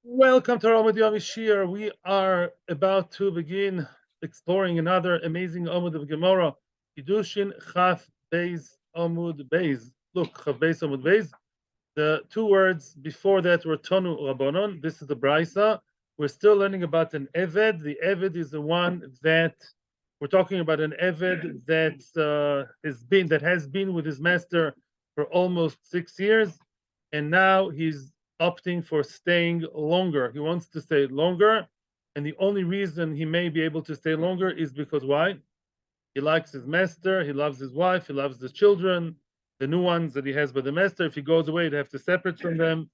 Welcome to Amud Yomi Shiur. We are about to begin exploring another amazing Amud of Gemara, Kiddushin Chaf Beis Amud Beis. Look, Chaf Beis Amud Beis. The two words before that were Tonu Rabbanon. This is the Brisa. We're still learning about an Eved. The Eved is the one that we're talking about, an Eved that has been with his master for almost 6 years, and now he's opting for staying longer. He wants to stay longer, and the only reason he may be able to stay longer is because why? He likes his master, he loves his wife, he loves the children, the new ones that he has by the master. If he goes away, he'd have to separate from them.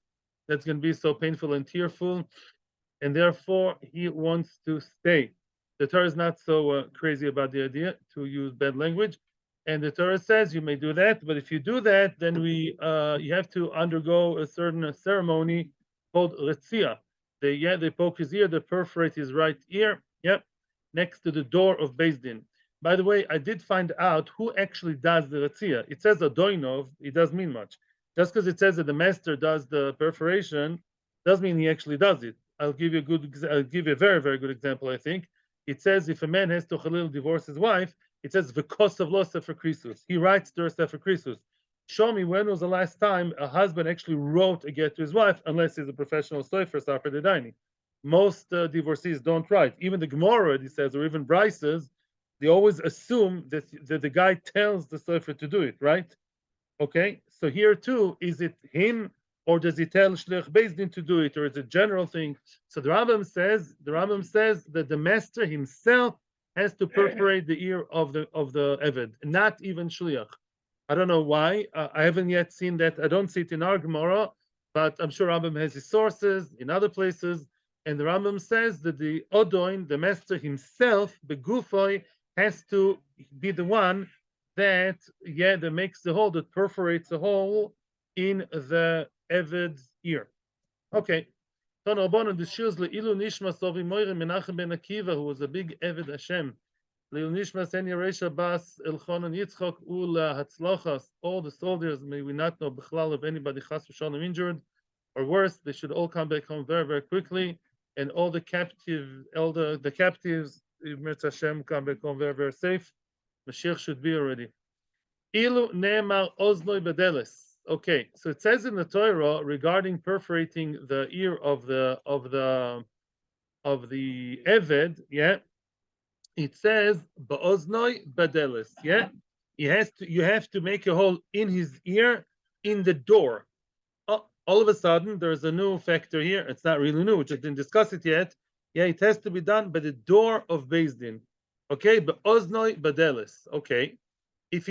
That's going to be so painful and tearful, and therefore he wants to stay. The Torah is not so crazy about the idea to use bad language, and the Torah says you may do that, but if you do that, then you have to undergo a certain ceremony called retzia. They poke his ear, they perforate his right ear, yep, next to the door of Beis Din. By the way, I did find out who actually does the retzia. It says Adoinov, it doesn't mean much. Just because it says that the master does the perforation doesn't mean he actually does it. I'll give you a very, very good example, I think. It says if a man has to Khalil divorce his wife, it says the cost of loss Sefer Krisus. He writes to Sefer Krisus. Show me when was the last time a husband actually wrote a get to his wife, unless he's a professional sofer, Safra Dedaini. Most divorcees don't write. Even the Gemara, he says, or even Bryces, they always assume that the guy tells the sofer to do it, right? Okay, so here too, is it him or does he tell Shlich Beis Din to do it, or is it a general thing? So the Rambam says that the master himself has to perforate the ear of the Eved, not even Shliach. I don't know why. I haven't yet seen that. I don't see it in our Gemara, but I'm sure Rambam has his sources in other places. And the Rambam says that the Odoin, the master himself, the Gufoi, has to be the one that makes the hole, that perforates the hole in the Eved's ear. Okay. Ton Rabbanon, the Shiur le'ilu nishma sovi moire Menachem ben Akiva, who was a big Eved Hashem. Le'ilu nishma sen Yeresha bas Elchonon Yitzchok ula hatzlochas. All the soldiers, may we not know b'chlal of anybody chas v'shalom injured, or worse, they should all come back home very, very quickly. And all the captives, Mirz Hashem, come back home very, very safe. Mashiach should be already. Ilu ne'emar oznoi bedeles. Okay, so it says in the Torah regarding perforating the ear of the Eved, yeah. It says ba'oznoi bedeles, yeah. You have to make a hole in his ear in the door. All of a sudden, there's a new factor here. It's not really new, which I didn't discuss it yet. Yeah, it has to be done by the door of Beis Din. Okay, but oznoi bedeles. Okay, if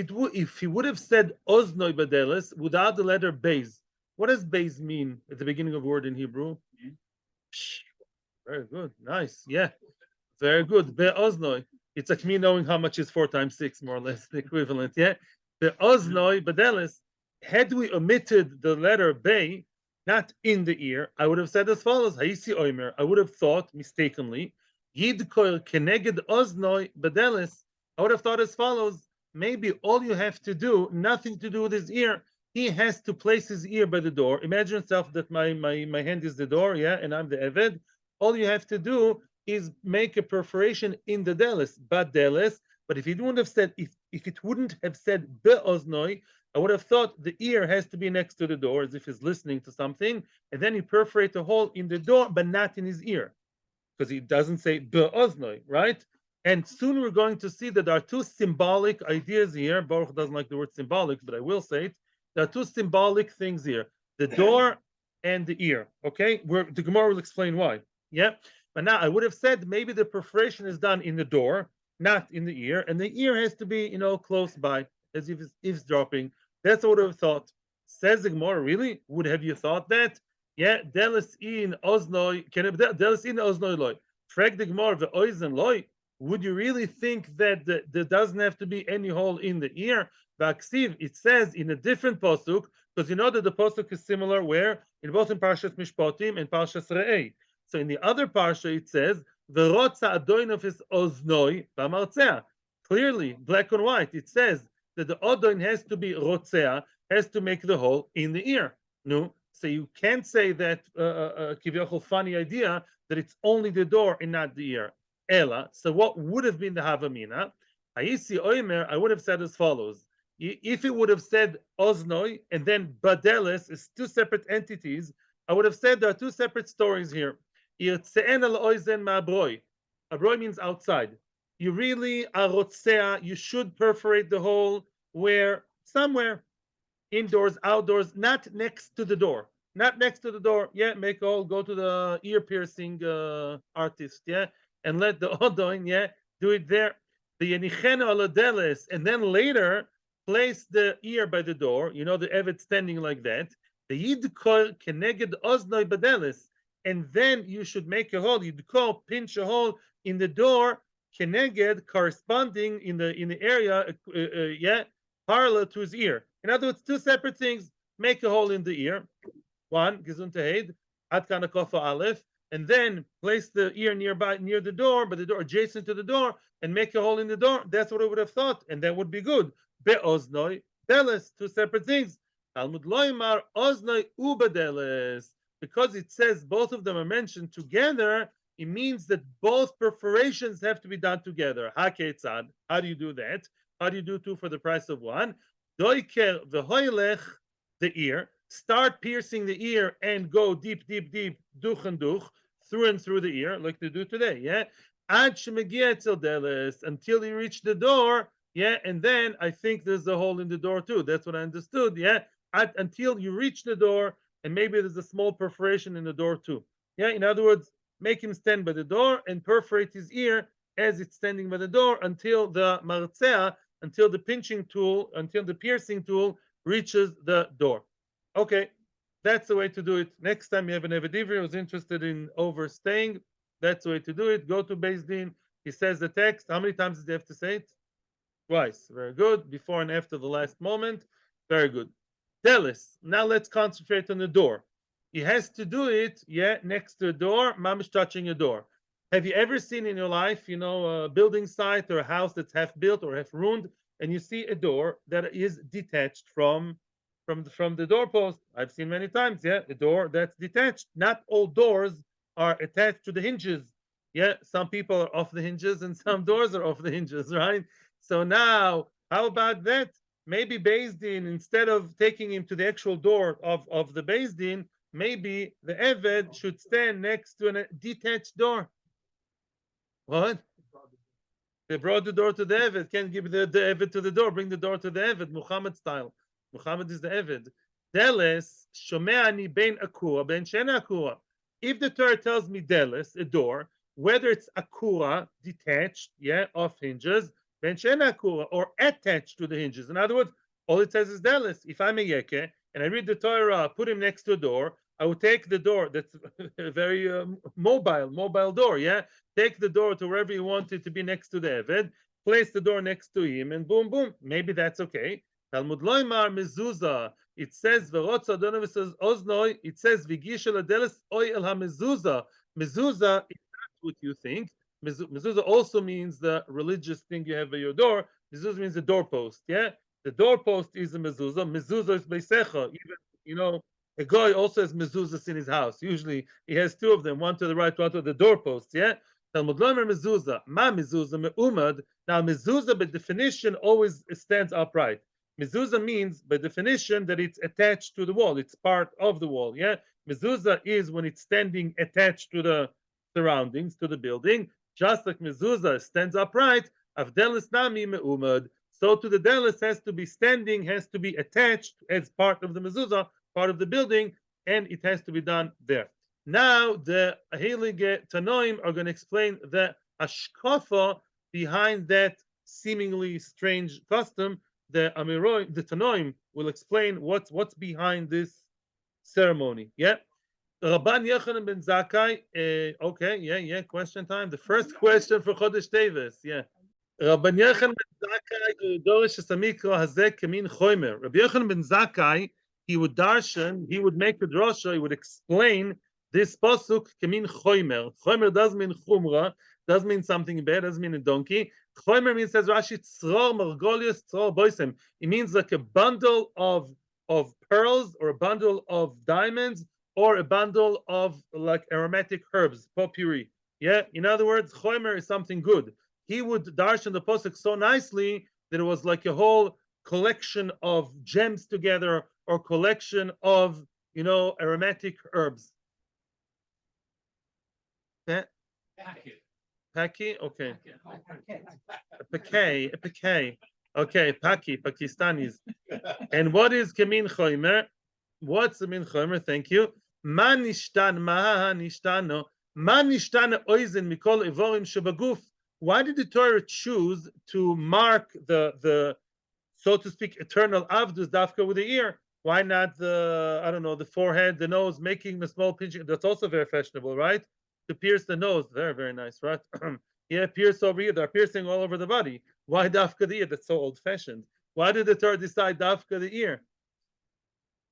he would have said oznoi bedeles without the letter beis, what does beis mean at the beginning of a word in Hebrew? Very good, nice, yeah, very good. Be oznoi. It's like me knowing how much is 4 times 6, more or less the equivalent. Yeah, be oznoi bedeles. Had we omitted the letter Bay, not in the ear, I would have said as follows: Haisi Oimer. I would have thought mistakenly, Yid Koil Keneged Oznoi Bedelis. I would have thought as follows: maybe all you have to do, nothing to do with his ear. He has to place his ear by the door. Imagine yourself that my hand is the door, yeah, and I'm the Eved. All you have to do is make a perforation in the delis, but if it wouldn't have said, if it wouldn't have said be'oznoi, I would have thought the ear has to be next to the door, as if he's listening to something, and then he perforates a hole in the door, but not in his ear, because he doesn't say be'oznoi, right? And soon we're going to see that there are two symbolic ideas here. Baruch doesn't like the word symbolic, but I will say it. There are two symbolic things here: the door and the ear. Okay, the Gemara will explain why. Yeah, but now I would have said maybe the perforation is done in the door, not in the ear, and the ear has to be, close by, as if it's eavesdropping. That's what I would have thought. Says the Gemara, really? Would have you thought that? Yeah, delis in oznoi, can delis in oznoi loy. Frag the Gemara the oizen loy. Would you really think that there doesn't have to be any hole in the ear? Vaksiv, it says in a different pasuk, because you know that the pasuk is similar where? In both in Parshas Mishpatim and Parshas Re'ei. So in the other parsha it says, V'rotza adoin of his oznoi b'martzea. Clearly, black and white, it says that the odoin has to be rotzea, has to make the hole in the ear. No, So you can't say that kivyachol funny idea that it's only the door and not the ear. Ella. So what would have been the havamina? Hayisi oimer. I would have said as follows: if it would have said oznoi and then badeles is two separate entities, I would have said there are two separate stories here. Yirtze'en al oizen ma'abroi. Abroi means outside. You really are rotzea. You should perforate the hole where somewhere indoors, outdoors, not next to the door. Not next to the door. Yeah, make all go to the ear piercing artist. Yeah, and let the odoin. Yeah, do it there. The yenichena aladeles, and then later place the ear by the door. You know the evet standing like that. The yid kol keneged oznoi badeles, and then you should make a hole. You'd call pinch a hole in the door. Keneged corresponding in the area. Yeah, parallel to his ear. In other words, two separate things. Make a hole in the ear. One, Gesundheit, Ad Kana Kofa Aleph, and then place the ear nearby, near the door, but the door adjacent to the door, and make a hole in the door. That's what I would have thought, and that would be good. Be'oznoi, deles, two separate things. Talmud loymar, oznoi ubedeles. Because it says both of them are mentioned together, it means that both perforations have to be done together. Haketzad. How do you do that? How do you do two for the price of one? Doiker v'hoylech, the ear. Start piercing the ear and go deep, deep, deep, duch and duch, through and through the ear, like they do today. Yeah. Ad shemegia etzel deles, until you reach the door. Yeah. And then I think there's a hole in the door too. That's what I understood. Yeah. Until you reach the door, and maybe there's a small perforation in the door too. Yeah. In other words, make him stand by the door and perforate his ear as it's standing by the door until the martzea, until the pinching tool, until the piercing tool reaches the door. Okay, that's the way to do it. Next time you have an Eved Ivri who's interested in overstaying, that's the way to do it. Go to BSD. He says the text. How many times does he have to say it? Twice. Very good. Before and after the last moment. Very good. Delis. Now let's concentrate on the door. He has to do it, yeah, next to a door, mamish touching a door. Have you ever seen in your life, a building site or a house that's half built or half ruined, and you see a door that is detached from the doorpost? I've seen many times, yeah, a door that's detached. Not all doors are attached to the hinges. Yeah, some people are off the hinges and some doors are off the hinges, right? So now, how about that? Maybe Beis Din, instead of taking him to the actual door of the Beis Din, maybe the Eved should stand next to a detached door. What? They brought the door to the Eved. Can't give the Eved to the door. Bring the door to the Eved, Muhammad style. Muhammad is the Eved. Deles, shomeani ben akura, ben shena akura. If the Torah tells me deles, a door, whether it's akura, detached, yeah, off hinges, ben shena akura, or attached to the hinges. In other words, all it says is deles. If I'm a yeke and I read the Torah, put him next to a door, I would take the door that's a very mobile door, yeah? Take the door to wherever you want it to be next to the Eved, place the door next to him, and boom, boom. Maybe that's okay. Talmud loymar mezuzah. It says v'rotza donav says oznoi. It says v'gishel adeles oy el hamezuzah. Mezuzah is not what you think. Mezuzah also means the religious thing you have by your door. Mezuzah means the doorpost. Yeah, the doorpost is a mezuzah. Mezuzah is beisecha. Even a guy also has mezuzahs in his house. Usually he has two of them, one to the right, one to the doorpost. Yeah. Talmud lomer mezuzah. Ma mezuzah me'umad. Now mezuzah by definition always stands upright. Mezuzah means by definition that it's attached to the wall. It's part of the wall. Yeah. Mezuzah is when it's standing attached to the surroundings, to the building. Just like mezuzah stands upright. Avdelis nami me'umad. So to the delis has to be standing, has to be attached as part of the mezuzah, part of the building, and it has to be done there. Now the Heilige Tanoim are going to explain the hashkafa behind that seemingly strange custom. The Tanoim will explain what's behind this ceremony. Yeah. Rabban Yochanan ben Zakkai. Okay, yeah. Question time. The first question for Chodesh Teves. Yeah. Rabban Yochanan ben Zakkai dorish esamikra hazeh kemin chomer. Rabbi Yochanan ben Zakkai, he would darshan, he would make a drasha, he would explain this pasuk kemin chomer. Chomer does mean chumra, does mean something bad, doesn't mean a donkey. Chomer means, says Rashi, tzror margolius tzror boisem. It means like a bundle of of pearls or a bundle of diamonds or a bundle of like aromatic herbs, potpourri. Yeah, in other words, chomer is something good. He would darshan the posuk so nicely that it was like a whole collection of gems together or collection of aromatic herbs. Yeah. Paki, okay. A Paki. Okay, Paki, Pakistanis. And what is Kemin Choimer? What's the Min Choimer? Thank you. Ma nishtan, ma nishtano, ma nishtana oizen mikol evorim shebaguf. Why did the Torah choose to mark the so to speak eternal avdus dafka with the ear? Why not the forehead, the nose, making the small pinching? That's also very fashionable, right? To pierce the nose, very very nice, right? Yeah, pierce over here. They're piercing all over the body. Why dafka the ear? That's so old fashioned. Why did the Torah decide dafka the ear?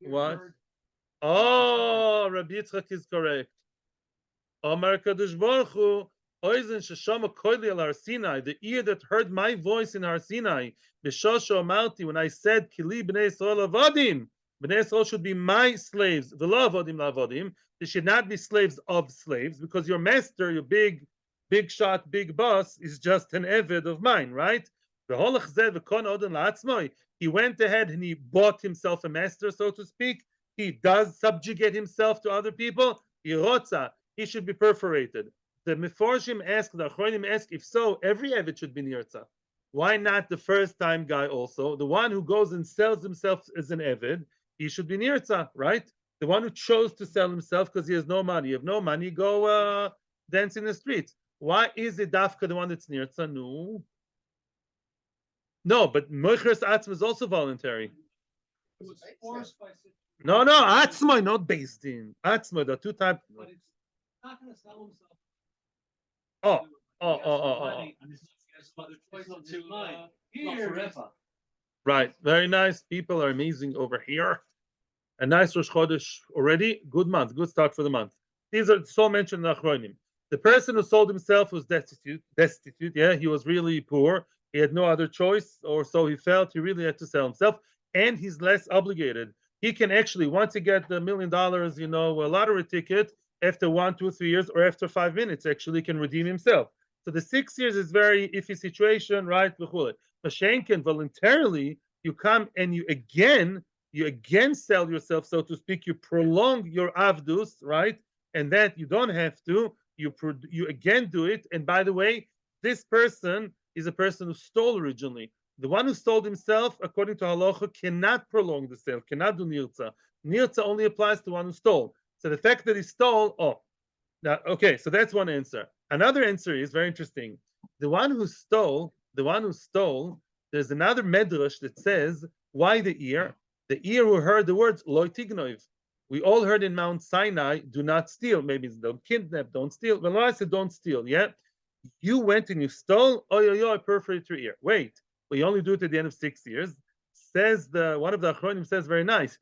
What? Oh, Rabbi Yitzchak is correct. Omar Kadosh Baruch Hu, Oizen Sheshama Koili al Har Sinai, the ear that heard my voice in Har Sinai, B'shosho Amalti, when I said, Kili b'nei Yisrael avodim, b'nei Yisrael should be my slaves, v'lo avodim la'avodim, they should not be slaves of slaves, because your master, your big shot, big boss, is just an Eved of mine, right? V'holach zeh v'kon odin la'atzmoi, he went ahead and he bought himself a master, so to speak. He does subjugate himself to other people. He should be perforated. The Meforshim ask, the Achronim ask, if so, every Eved should be Nirtza. Why not the first time guy also? The one who goes and sells himself as an Eved, he should be Nirtza, right? The one who chose to sell himself because he has no money. You have no money, go dance in the streets. Why is it Dafka the one that's Nirtza? No, but Moichers Atzma is also voluntary. It was forced by No, Atzma, not based in. Atzma, the two types. But it's not going to sell himself. Right, very nice. People are amazing over here. A nice Rosh Chodesh already. Good month, good start for the month. These are so mentioned in Achronim. The person who sold himself was destitute. Yeah, he was really poor. He had no other choice, or so he felt. He really had to sell himself, and he's less obligated. He can actually, once he get the $1 million, a lottery ticket, after 1, 2, 3 years, or after 5 minutes, actually can redeem himself. So the 6 years is very iffy situation, right? Mashenkin, voluntarily, you come and you again sell yourself, so to speak. You prolong your avdus, right? And that you don't have to. You again do it. And by the way, this person is a person who stole originally. The one who sold himself, according to halacha, cannot prolong the sale, cannot do nirtza. Nirtza only applies to the one who stole. So the fact that he stole, okay, so that's one answer. Another answer is very interesting. The one who stole, there's another medrash that says, why the ear? The ear who heard the words, Lo tignov. We all heard in Mount Sinai, do not steal. Maybe it's don't kidnap, don't steal. But I said, don't steal, yeah? You went and you stole, I perforated your ear. Wait, we only do it at the end of 6 years. Says one of the Achronim says very nice.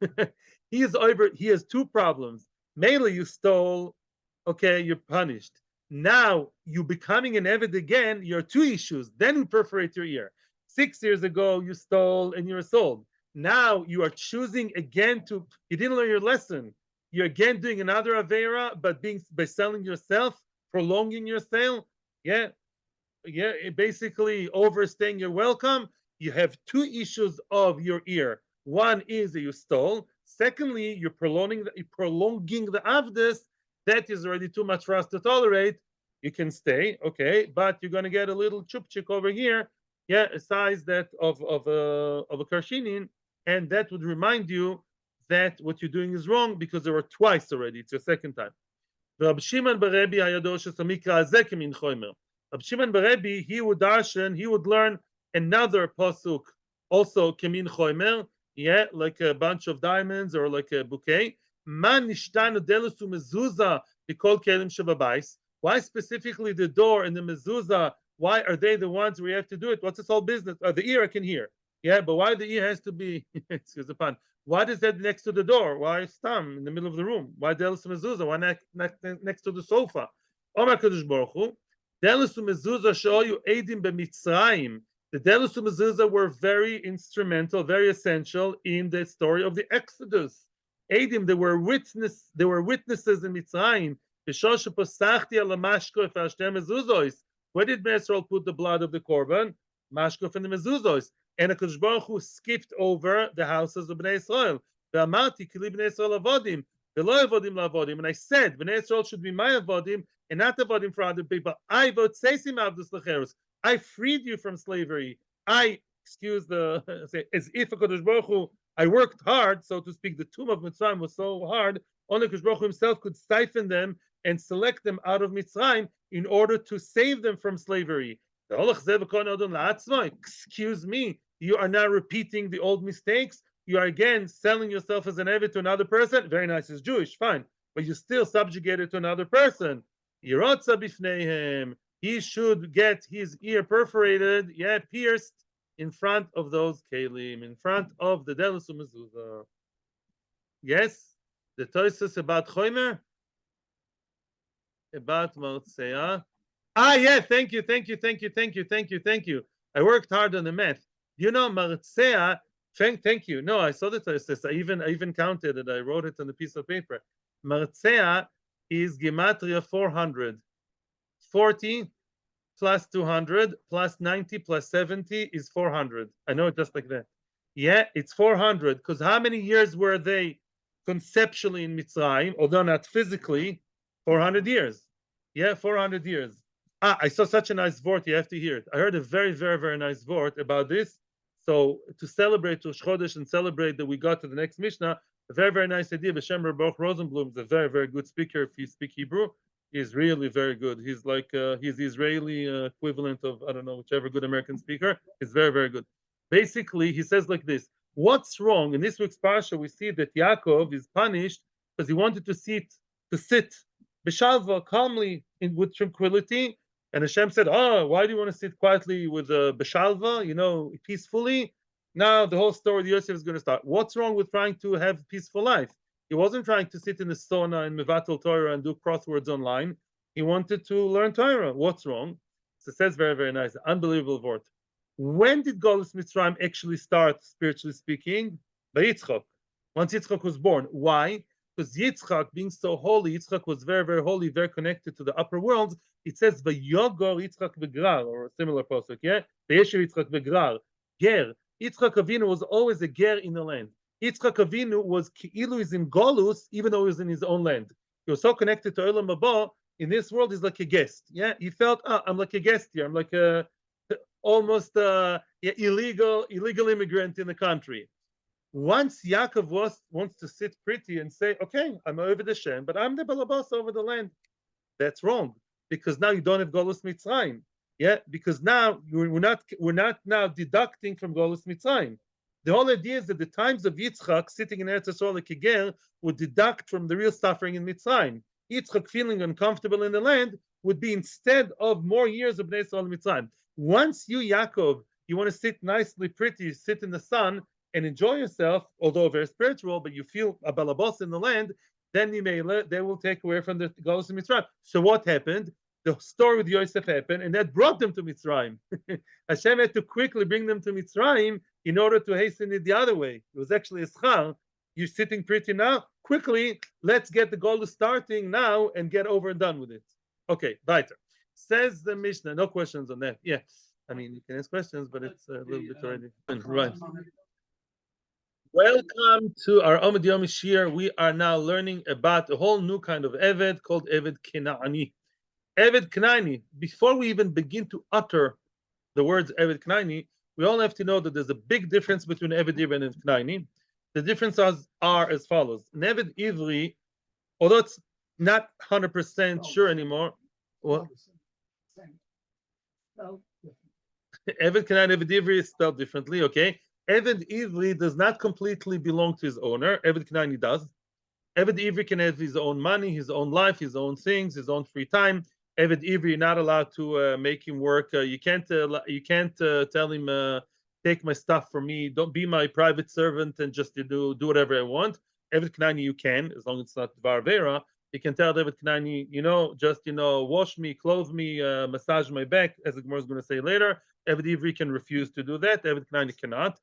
He has two problems. Mainly you stole, okay, you're punished. Now you becoming an Eved again, you're two issues. Then you perforate your ear. 6 years ago you stole and you were sold. Now you are choosing again you didn't learn your lesson. You're again doing another Avera, but by selling yourself, prolonging your sale. Yeah, basically overstaying your welcome. You have two issues of your ear. One is that you stole. Secondly, you're prolonging the avdus. That is already too much for us to tolerate. You can stay, okay, but you're going to get a little chupchik over here, yeah, a size that of a karshinin, and that would remind you that what you're doing is wrong because there were twice already. It's your second time. Rabbi Shimon Barebi Hayadosh Samikra Azek Min Choimer. Rabbi Shimon Barebi, he would darshan, he would learn another pasuk, also Kemin Choimer, yeah, like a bunch of diamonds or like a bouquet. Man nishtanu delusu mezuzah b'kol kelim shebabais. Why specifically the door and the mezuzah? Why are they the ones where you have to do it? What's this whole business? The ear I can hear, yeah, but why the ear has to be? Excuse the pun. Why is that next to the door? Why stam in the middle of the room? Why delusu mezuzah? Why next to the sofa? Omar Kadosh Baruch Hu, delusu mezuzah shoyu edim b'mitzrayim. The Delus Mezuzah were very instrumental, very essential in the story of the Exodus. Edim, they were witnesses in Mitzrayim. Where did Israel put the blood of the korban? Mashkof and the mezuzos. And HaKadosh Baruch Hu skipped over the houses of Bnei Israel. Ve'amarti ki li Bnei Israel avodim, ve'lo avodim la'avodim. And I said, Bnei Israel should be my avodim and not avodim for other people. I votzesim avdus lecherus. I freed you from slavery. I, excuse the, as if HaKadosh Baruch Hu, I worked hard, so to speak. The tomb of Mitzrayim was so hard, only HaKadosh Baruch Hu himself could siphon them and select them out of Mitzrayim in order to save them from slavery. Excuse me, you are now repeating the old mistakes. You are again selling yourself as an Eved to another person. Very nice, it's Jewish, fine, but you still subjugated to another person. He should get his ear perforated, pierced in front of those kelim, in front of the Delus Mezuzah. Yes, the Tosus about Chomer, about Motzeah. Yeah, thank you. I worked hard on the math. You know, Martzea, thank you. No, I saw the Tosus. I even counted it. I wrote it on a piece of paper. Martzea is Gematria 400. 40 plus 200 plus 90 plus 70 is 400. I know it just like that. Yeah, it's 400 because how many years were they conceptually in Mitzrayim, although not physically? 400 years. Yeah, 400 years. I saw such a nice vort. You have to hear it. I heard a very, very, very nice vort about this. So to celebrate Rosh Chodesh and celebrate that we got to the next Mishnah, a very, very nice idea. B'Shem Baruch Rosenblum is a very, very good speaker. If you speak Hebrew, he's really very good. He's like he's the Israeli equivalent of, I don't know, whichever good American speaker. He's very, very good. Basically, he says like this: what's wrong in this week's parsha? We see that Yaakov is punished because he wanted to sit b'shalva, calmly, with tranquility. And Hashem said, "Oh, why do you want to sit quietly with b'shalva? You know, peacefully." Now the whole story of Yosef is going to start. What's wrong with trying to have a peaceful life? He wasn't trying to sit in the sauna and mevatel Torah and do crosswords online. He wanted to learn Torah. What's wrong? So it says very, very nice, unbelievable word. When did Golus Mitzrayim actually start, spiritually speaking? By Yitzchak. Once Yitzchak was born. Why? Because Yitzchak, being so holy, Yitzchak was very, very holy, very connected to the upper world. It says, "Vayogor Yitzchak v'grar," or a similar pasuk, yeah? Vayeshev Yitzchak v'grar. Ger. Yitzchak Avinu was always a ger in the land. Yitzchak Avinu was Ki'ilu is in Golus, even though he was in his own land. He was so connected to Olam Haba. In this world, he's like a guest. Yeah, he felt, I'm like a guest here. I'm like a almost illegal immigrant in the country. Once Yaakov wants to sit pretty and say, "Okay, I'm over the Shem, but I'm the balabas over the land," that's wrong, because now you don't have Golus Mitzrayim. Yeah, because now we're not now deducting from Golus Mitzrayim. The whole idea is that the times of Yitzchak sitting in Eretz Yisrael like a ger would deduct from the real suffering in Mitzrayim. Yitzchak feeling uncomfortable in the land would be instead of more years of Bnei Yisrael in Mitzrayim. Once you, Yaakov, you want to sit nicely, pretty, sit in the sun and enjoy yourself, although very spiritual, but you feel a balabos in the land, then they will take away from the Golus in Mitzrayim. So what happened? The story with Yosef happened, and that brought them to Mitzrayim. Hashem had to quickly bring them to Mitzrayim in order to hasten it the other way. It was actually a schar. You're sitting pretty now. Quickly, let's get the Golus starting now and get over and done with it. Okay, weiter. Says the Mishnah. No questions on that. Yeah, I mean, you can ask questions, but it's a little bit already. Right. Welcome to our Amud Yomi Shiur. We are now learning about a whole new kind of Eved called Eved Canaanite. Eved Canaanite. Before we even begin to utter the words Eved Canaanite, we all have to know that there's a big difference between Eved Ivri and Eved Canaanite. The differences are as follows. An Eved Ivri, although it's not 100% sure anymore, what? Eved Canaanite, Eved Ivri is spelled differently, okay? Eved Ivri does not completely belong to his owner. Eved Canaanite does. Eved Ivri can have his own money, his own life, his own things, his own free time. Eved Ivri, you're not allowed to make him work. You can't tell him, take my stuff from me. Don't be my private servant and just do whatever I want. Eved Canaanite you can, as long as it's not Dvar Vera. He can tell David Knaini, just wash me, clothe me, massage my back, as the Gemara is going to say later. Eved Ivri can refuse to do that. Eved Knaini cannot.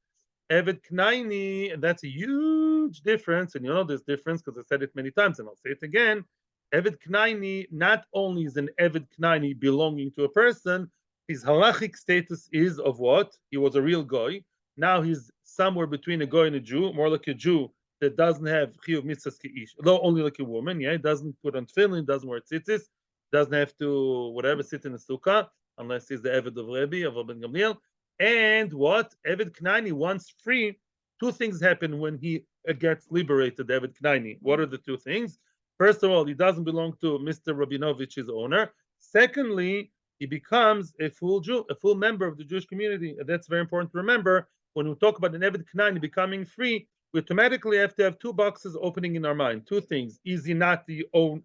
Eved Knaini, that's a huge difference, and you know this difference because I said it many times, and I'll say it again. Eved Knaini not only is an Eved Knaini belonging to a person, his halachic status is of what? He was a real goy. Now he's somewhere between a goy and a Jew, more like a Jew that doesn't have chiyuv mitzvahs keish, though only like a woman. Yeah, doesn't put on tefillin, doesn't wear tzitzis, doesn't have to whatever sit in a sukkah unless he's the Eved of Rebbe of Ben Gamliel. And what Eved Knaini once free, two things happen when he gets liberated. Eved Knaini. What are the two things? First of all, he doesn't belong to Mr. Rabinovich, his owner. Secondly, he becomes a full Jew, a full member of the Jewish community. And that's very important to remember when we talk about an Eved Knaini becoming free. We automatically have to have two boxes opening in our mind. Two things: is he not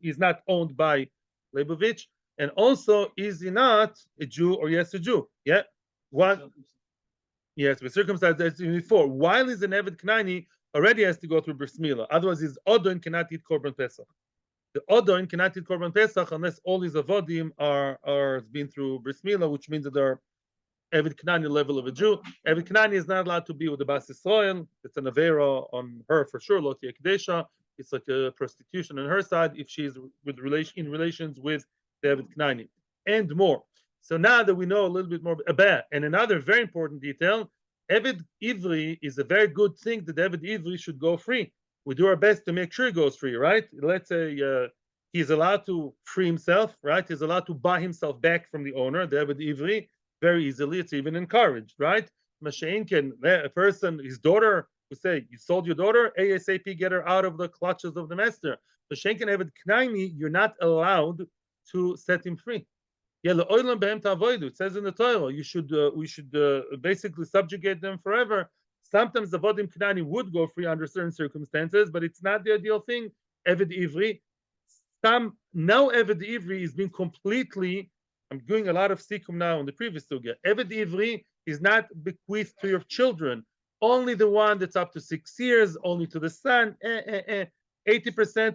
is not owned by Leibovich, and also is he not a Jew or yes a Jew? Yeah. What? Yes, we're circumcised as before. While he's an Eved Knaini, already has to go through bris milah. Otherwise, his odon cannot eat korban pesach. The odon cannot eat korban pesach unless all his avodim are been through bris milah, which means that they're Eved Knaini level of a Jew. Eved Knaini is not allowed to be with the Bas Yisrael. It's an avera on her for sure. Lo Kedesha. It's like a prostitution on her side if she's in relations with the Eved Knaini and more. So now that we know a little bit more about, and another very important detail, Eved Ivri is a very good thing that Eved Ivri should go free. We do our best to make sure he goes free, right? Let's say he's allowed to free himself, right? He's allowed to buy himself back from the owner, the Eved Ivri, very easily. It's even encouraged, right? Mashain can, a person, his daughter, we say, you sold your daughter, ASAP, get her out of the clutches of the master. Mashain can have it knaini, you're not allowed to set him free. It says in the Torah, we should basically subjugate them forever. Sometimes the Vodim Knani would go free under certain circumstances, but it's not the ideal thing. Eved Ivri. Now Eved Ivri is being completely, I'm doing a lot of sikkum now on the previous sugya. Eved Ivri is not bequeathed to your children. Only the one that's up to 6 years, only to the son. 80%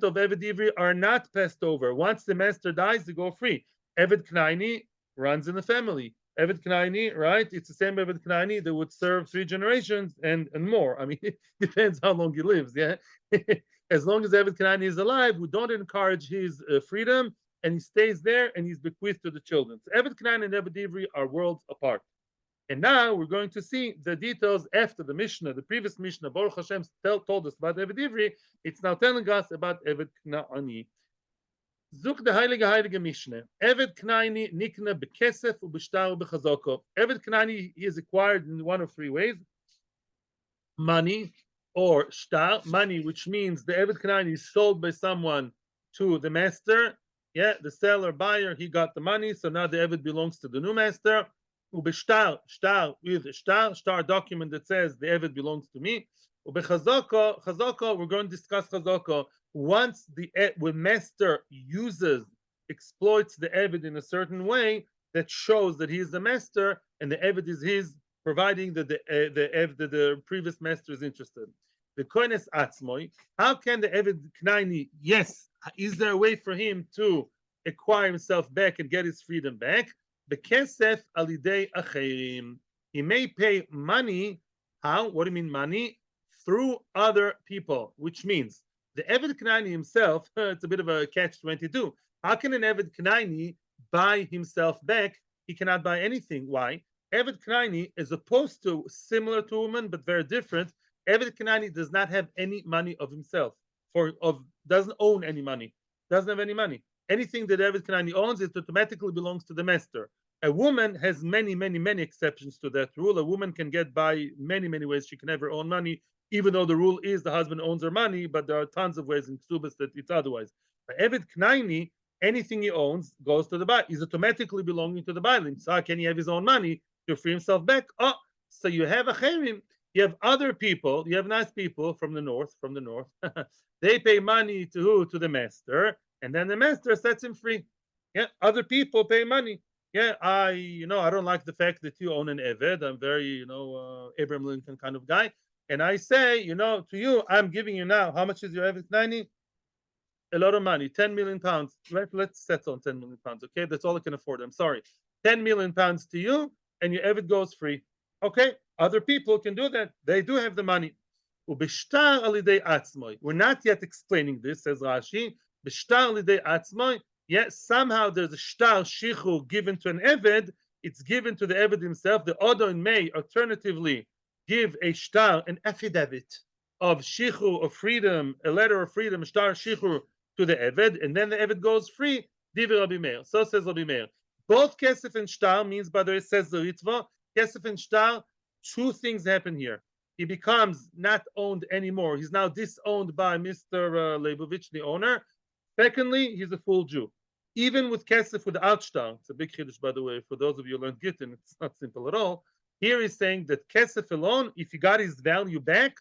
of Eved Ivri are not passed over. Once the master dies, they go free. Eved Knaini runs in the family. Eved Knaini, right? It's the same Eved Knaini that would serve 3 generations and more. I mean, it depends how long he lives, yeah? As long as Eved Knaini is alive, we don't encourage his freedom, and he stays there, and he's bequeathed to the children. So Eved Knaini and Eved Ivri are worlds apart. And now we're going to see the details after the Mishnah. The previous Mishnah, Baruch Hashem, told us about Eved Ivri. It's now telling us about Eved Knaini. Zuk the heilige Mishnah. Eved Knaini nikna bekesef ubishtar bechazoko. Eved Knaini is acquired in one of 3 ways: money or shtar, money, which means the Eved Knaini is sold by someone to the master. Yeah, the seller, buyer, he got the money, so now the Eved belongs to the new master. Ubishtar, shtar with shtar document that says the Eved belongs to me. Ubechazoko, we're going to discuss chazoko. Once when master exploits the Eved in a certain way that shows that he is the master and the Eved is his, providing that the previous master is interested. The koines atzmoi, how can the Eved Knaini, yes, is there a way for him to acquire himself back and get his freedom back? Bekesef alidei acherim. He may pay money. How? What do you mean money? Through other people, which means the Eved Knaini himself, it's a bit of a catch-22. How can an Eved Knaini buy himself back? He cannot buy anything. Why? Eved Knaini, as opposed to similar to a woman, but very different, Eved Knaini does not have any money of himself, doesn't own any money, doesn't have any money. Anything that Eved Knaini owns, it automatically belongs to the master. A woman has many, many, many exceptions to that rule. A woman can get by many, many ways. She can never own money, even though the rule is the husband owns her money, but there are tons of ways in Ksubas that it's otherwise. But Eved Knaini, anything he owns goes to the Baal. He's automatically belonging to the Baalim. So how can he have his own money to free himself back? Oh, so you have a Cherim. You have other people, you have nice people from the north. They pay money to who? To the master, and then the master sets him free. Yeah, other people pay money. Yeah, I don't like the fact that you own an Eved. I'm very, Abraham Lincoln kind of guy. And I say, to you, I'm giving you now, how much is your Eved Knaini? a lot of money, 10 million pounds. Let's settle on 10 million pounds. Okay, that's all I can afford. I'm sorry. 10 million pounds to you, and your Eved goes free. Okay, other people can do that. They do have the money. Ubishtar alidei atzmoi. We're not yet explaining this, says Rashi. Bishtar alidei atzmoi. Yet somehow there's a shtar shichu given to an Eved. It's given to the Eved himself. The Odon may alternatively give a shtar, an affidavit of shichu, of freedom, a letter of freedom, shtar shichu to the Eved, and then the Eved goes free. Divi Rabbi Meir. So says Rabbi Meir. Both kesef and shtar means, by the way, says the Ritva, kesef and shtar, two things happen here. He becomes not owned anymore. He's now disowned by Mr. Leibovich, the owner. Secondly, he's a full Jew. Even with kesef without shtar, it's a big chiddush, by the way, for those of you who learned Gittin, it's not simple at all. Here he's saying that kesef alone, if he got his value back,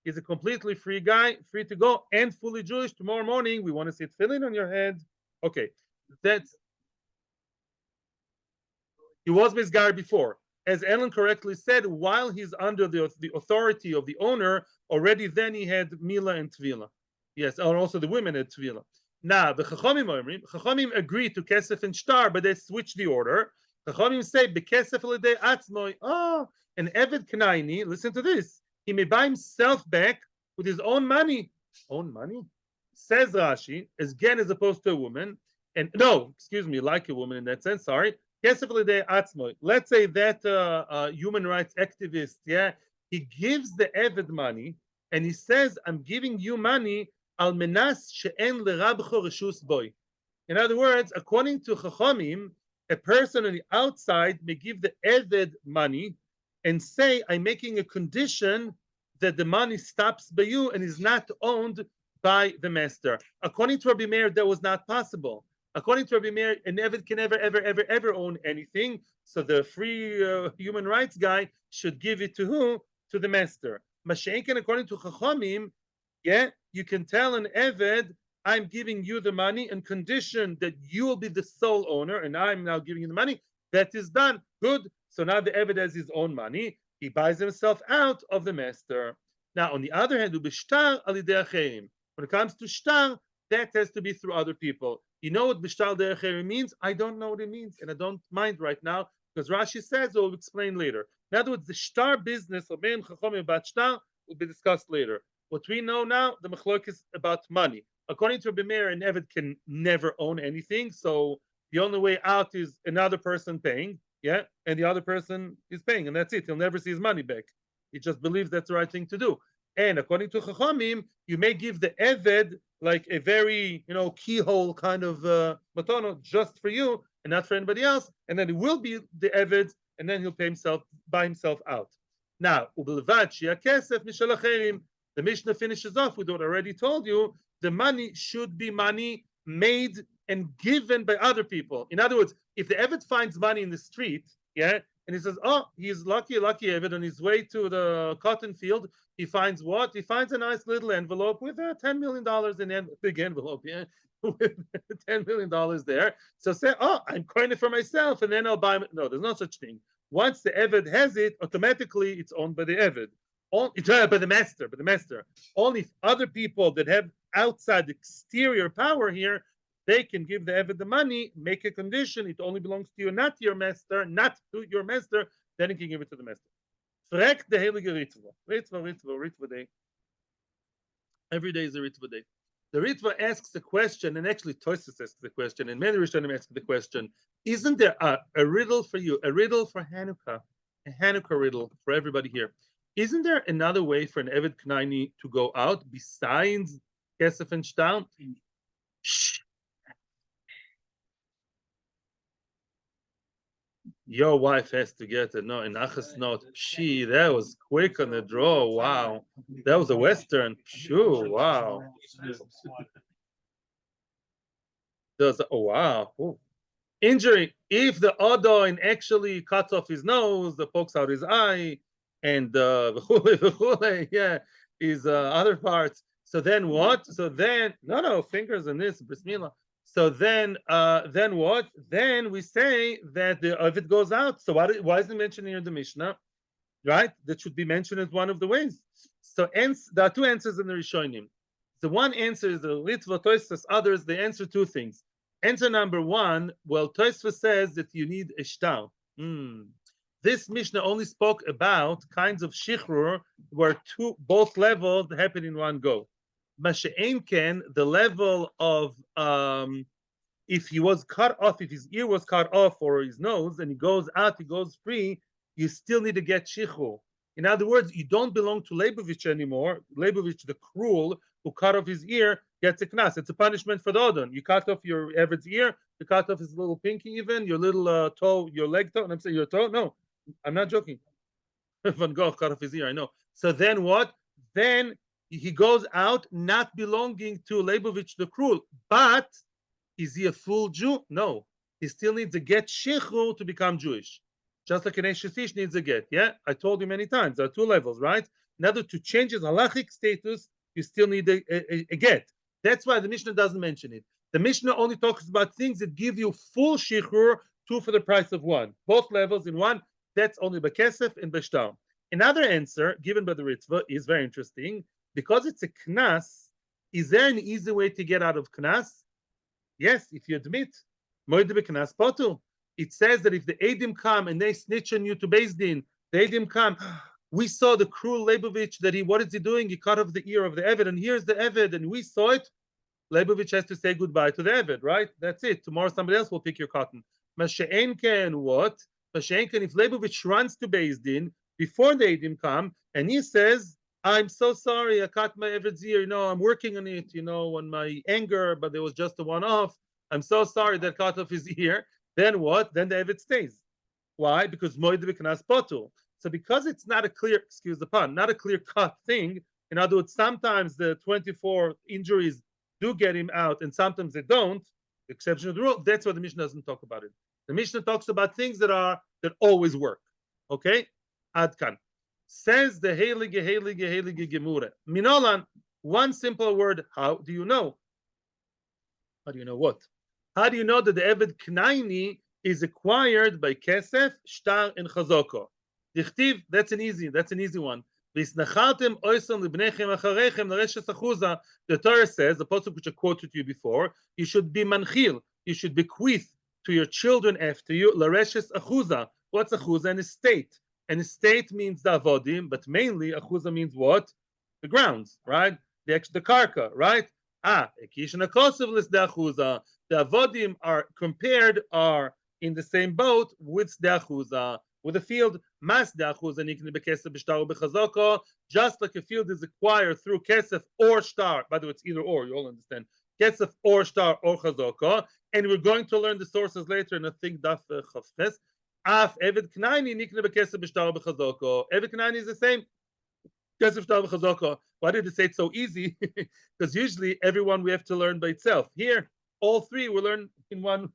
he's a completely free guy, free to go, and fully Jewish. Tomorrow morning, we want to see it filling on your head. Okay, that's. He was Mizgar before. As Ellen correctly said, while he's under the authority of the owner, already then he had Mila and Tvila. Yes, or also the women had Tvila. Now, the Chachamim agree to Kesef and Shtar, but they switch the order. Chachamim say, Bekesef l'dei atzmoi. Oh, an Eved Kanaini, listen to this. He may buy himself back with his own money. Own money? Says Rashi, again as opposed to a woman. And no, excuse me, like a woman in that sense, sorry. Let's say that human rights activist, yeah, he gives the Eved money and he says, I'm giving you money al menas she'en lerabcho reshus boy. In other words, according to Chachamim, a person on the outside may give the Eved money and say, I'm making a condition that the money stops by you and is not owned by the master. According to Rabbi Meir, that was not possible. According to Rabbi Meir, an Eved can never, ever own anything. So the free human rights guy should give it to who? To the master. Mashenken, according to Chachamim, yeah, you can tell an Eved, I'm giving you the money and condition that you will be the sole owner, and I'm now giving you the money. That is done. Good. So now the Eved has his own money. He buys himself out of the master. Now, on the other hand, when it comes to shtar, that has to be through other people. You know what bishtar derech means? I don't know what it means, and I don't mind right now because Rashi says we'll explain later. In other words, the shtar business of Ben Chachamim about shtar will be discussed later. What we know now, the machlok is about money. According to Rabbi Meir, an Eved can never own anything, so the only way out is another person paying, yeah, and the other person is paying, and that's it. He'll never see his money back. He just believes that's the right thing to do. And according to Chachamim, you may give the Eved like a very, keyhole kind of matono just for you and not for anybody else, and then it will be the Eved, and then he'll buy himself out. Now, the Mishnah finishes off with what I already told you. The money should be money made and given by other people. In other words, if the Eved finds money in the street, yeah, and he says, oh, he's lucky Eved on his way to the cotton field, he finds what? He finds a nice little envelope with $10 million in a big envelope, yeah, with $10 million there. So say, oh, I'm coining it for myself, and then I'll buy it. No, there's no such thing. Once the Eved has it, automatically it's owned by the Eved. It's by the master. Only if other people that have outside exterior power here, they can give the Eved the money, make a condition, it only belongs to you, not to your master, then he can give it to the master. Frek the Heilige Ritva day. Every day is a Ritva day. The Ritva asks the question, and actually Tosis asks the question, and many Rishonim ask the question, isn't there a riddle for you, a riddle for Hanukkah, a Hanukkah riddle for everybody here? Isn't there another way for an Eved Knaini to go out besides Kesef and Shtar? Shh. Your wife has to get it. No, in Achas note. She, that was quick on the draw. Wow. That was a Western. Sure. Wow. Oh, wow. Ooh. Injury. If the Odoin actually cuts off his nose, pokes out his eye, and yeah, his other parts. So then what? So then, no, fingers in this, Bismillah. So then what? Then we say that if it goes out, so why is it mentioned here in the Mishnah? Right? That should be mentioned as one of the ways. So there are two answers in the Rishonim. The one answer is the Litva, Tosfos, others, they answer two things. Answer number one, well, Tosfos says that you need a shtar. This Mishnah only spoke about kinds of shichrur where both levels happen in one go. Masha'en ken, the level of if he was cut off, if his ear was cut off or his nose, and he goes out, he goes free, you still need to get shichur. In other words, you don't belong to Leibovich anymore. Leibovich, the cruel, who cut off his ear, gets a knas. It's a punishment for the Odon. You cut off your Eved's ear, you cut off his little pinky even, your little toe, your leg toe, and I'm saying your toe? No, I'm not joking. Van Gogh cut off his ear, I know. So then what? Then he goes out not belonging to Leibovich the cruel, but is he a full Jew? No. He still needs to get shichur to become Jewish. Just like an Eshes needs a get. Yeah, I told you many times. There are two levels, right? In order to change his halachic status, you still need a get. That's why the Mishnah doesn't mention it. The Mishnah only talks about things that give you full shichur, two for the price of one. Both levels in one. That's only Bekesef and Beshtar. Another answer given by the Ritva is very interesting. Because it's a knas, is there an easy way to get out of knas? Yes, if you admit, Moed Beknas Potu. It says that if the Edim come and they snitch on you to BSD, the Edim come, we saw the cruel Leibovich that what is he doing? He cut off the ear of the Eved, and here's the Eved, and we saw it. Leibovich has to say goodbye to the Eved, right? That's it. Tomorrow somebody else will pick your cotton. Masha'en ken what? Masha'en ken if Leibovich runs to BSD before the Edim come, and he says, I'm so sorry, I cut my Eved's ear, I'm working on it, on my anger, but there was just a one-off. I'm so sorry that cut off his ear. Then what? Then the Eved stays. Why? Because Moed Beknas Potu. So because it's not a clear, excuse the pun, not a clear-cut thing, in other words, sometimes the 24 injuries do get him out and sometimes they don't, the exception of the rule, that's why the Mishnah doesn't talk about it. The Mishnah talks about things that always work. Okay? Adkan. Says the Heilige Gemure. Minolan, one simple word, how do you know? How do you know what? How do you know that the Eved Knaini is acquired by Kesef, Shtar, and Chazoko? Dichtiv, that's an easy one. The Torah says, the pasuk which I quoted to you before, you should be manchil, you should bequeath to your children after you, lareshes achuza. What's achuza? An estate. An estate means the avodim, but mainly achuza means what? The grounds, right? The karka, right? The avodim are in the same boat with the achuza, with the field. Mas the achuza nikne bekesef b'shtar b'chazoko, just like a field is acquired through kesef or shtar. By the way, it's either or. You all understand? Kesef or shtar or chazoko, and we're going to learn the sources later. And I think daf chavches. Af Eved Knaini nikne bekesef b'shtar b'chazoko. Eved Knaini is the same. Kesef shtar b'chazoko. Why did it say it so easy? Because usually everyone we have to learn by itself. Here, all three we learn in one